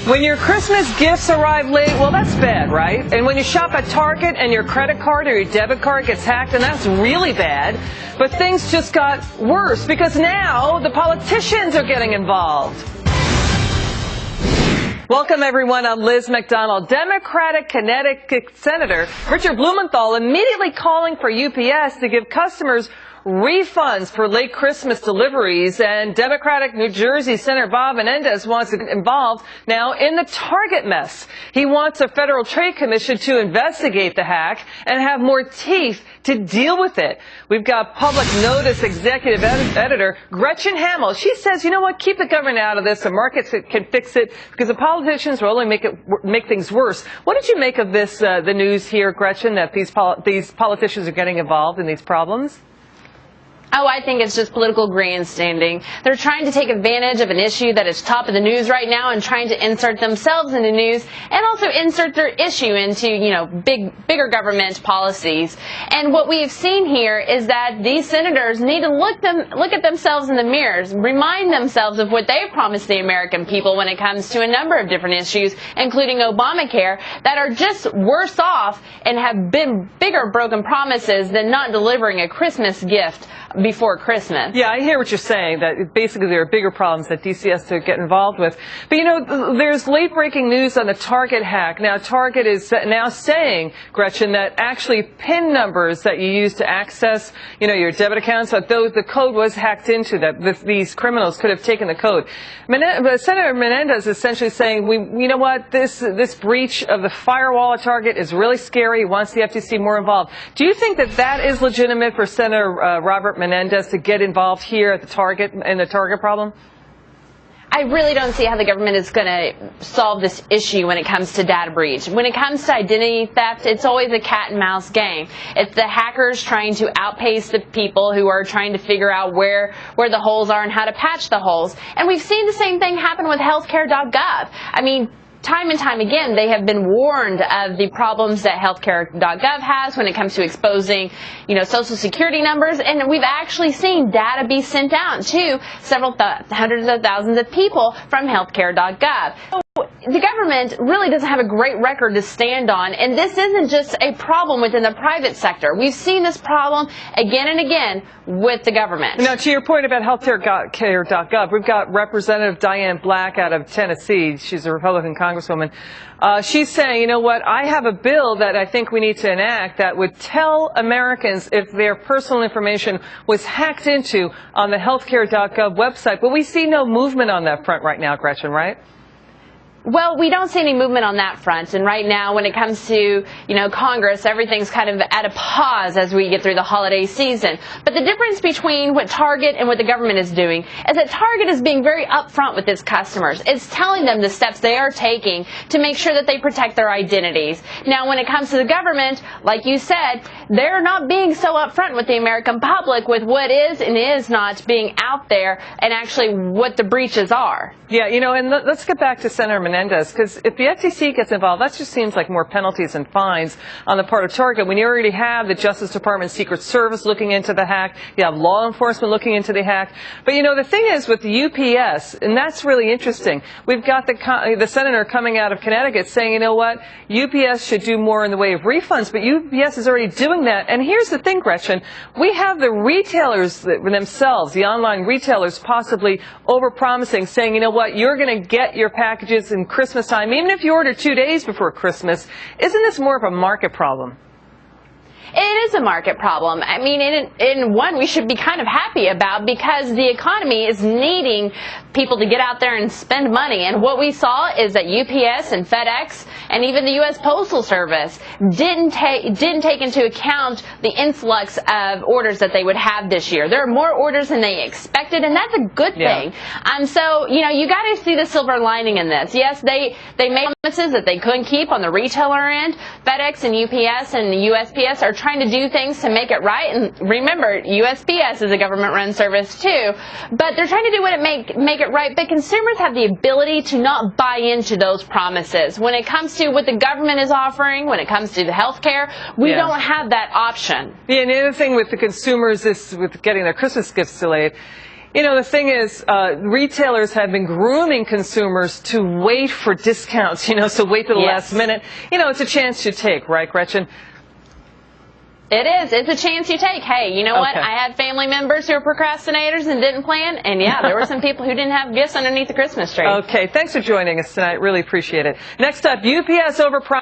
When your Christmas gifts arrive late, well, that's bad, right? And when you shop at Target and your credit card or your debit card gets hacked, then that's really bad. But things just got worse because now the politicians are getting involved. Welcome, everyone. I'm Liz MacDonald. Democratic Connecticut Senator Richard Blumenthal immediately calling for UPS to give customers refunds for late Christmas deliveries, and Democratic New Jersey Senator Bob Menendez wants to get involved now in the Target mess. He wants a Federal Trade Commission to investigate the hack and have more teeth to deal with it. We've got Public Notice Executive Editor Gretchen Hamel. She says, you know what, keep the government out of this. The markets can fix it because the politicians will only make things worse. What did you make of this, the news here, Gretchen, that these politicians are getting involved in these problems? Oh, I think it's just political grandstanding. They're trying to take advantage of an issue that is top of the news right now and trying to insert themselves into news and also insert their issue into, bigger government policies. And what we've seen here is that these senators need to look at themselves in the mirrors, remind themselves of what they've promised the American people when it comes to a number of different issues, including Obamacare, that are just worse off and have been bigger broken promises than not delivering a Christmas gift before Christmas. Yeah, I hear what you're saying, that basically there are bigger problems that DC has to get involved with. But, there's late-breaking news on the Target hack. Now, Target is now saying, Gretchen, that actually PIN numbers that you use to access, your debit accounts, that the code was hacked into, that these criminals could have taken the code. Senator Menendez is essentially saying, this breach of the firewall at Target is really scary. He wants the FTC more involved. Do you think that is legitimate for Senator Robert Menendez to get involved here at the Target problem? I really don't see how the government is going to solve this issue when it comes to data breach. When it comes to identity theft, it's always a cat and mouse game. It's the hackers trying to outpace the people who are trying to figure out where the holes are and how to patch the holes. And we've seen the same thing happen with healthcare.gov. Time and time again, they have been warned of the problems that healthcare.gov has when it comes to exposing, Social Security numbers, and we've actually seen data be sent out to several hundreds of thousands of people from healthcare.gov. The government really doesn't have a great record to stand on, and this isn't just a problem within the private sector. We've seen this problem again and again with the government. Now, to your point about healthcare.gov, we've got Representative Diane Black out of Tennessee. She's a Republican congresswoman. She's saying, I have a bill that I think we need to enact that would tell Americans if their personal information was hacked into on the healthcare.gov website. But we see no movement on that front right now, Gretchen, right? Well, we don't see any movement on that front, and right now when it comes to, Congress, everything's kind of at a pause as we get through the holiday season. But the difference between what Target and what the government is doing is that Target is being very upfront with its customers. It's telling them the steps they are taking to make sure that they protect their identities. Now, when it comes to the government, like you said, they're not being so upfront with the American public with what is and is not being out there and actually what the breaches are. Yeah, and let's get back to Senator Menendez, because if the FTC gets involved, that just seems like more penalties and fines on the part of Target. When you already have the Justice Department, Secret Service looking into the hack, you have law enforcement looking into the hack. But the thing is with the UPS, and that's really interesting. We've got the senator coming out of Connecticut saying, UPS should do more in the way of refunds, but UPS is already doing that. And here's the thing, Gretchen, we have the retailers themselves, the online retailers, possibly overpromising, saying, you're going to get your packages in Christmas time, even if you order 2 days before Christmas. Isn't this more of a market problem? It is a market problem. In one we should be kind of happy about because the economy is needing people to get out there and spend money. And what we saw is that UPS and FedEx and even the U.S. Postal Service didn't take into account the influx of orders that they would have this year. There are more orders than they expected, and that's a good thing. So, you got to see the silver lining in this. Yes, they made promises that they couldn't keep on the retailer end. FedEx and UPS and the USPS are trying to do things to make it right. And remember, USPS is a government-run service too. But they're trying to do what make it right. But consumers have the ability to not buy into those promises. When it comes to what the government is offering, when it comes to the health care, we don't have that option. Yeah, and the other thing with the consumers is with getting their Christmas gifts delayed. You know, the thing is, retailers have been grooming consumers to wait for discounts, you know, so wait till the last minute. You know, it's a chance you take, right, Gretchen? It is. It's a chance you take. Hey, you know what? I had family members who were procrastinators and didn't plan, and yeah, there were some people who didn't have gifts underneath the Christmas tree. Okay, thanks for joining us tonight. Really appreciate it. Next up, UPS overpriced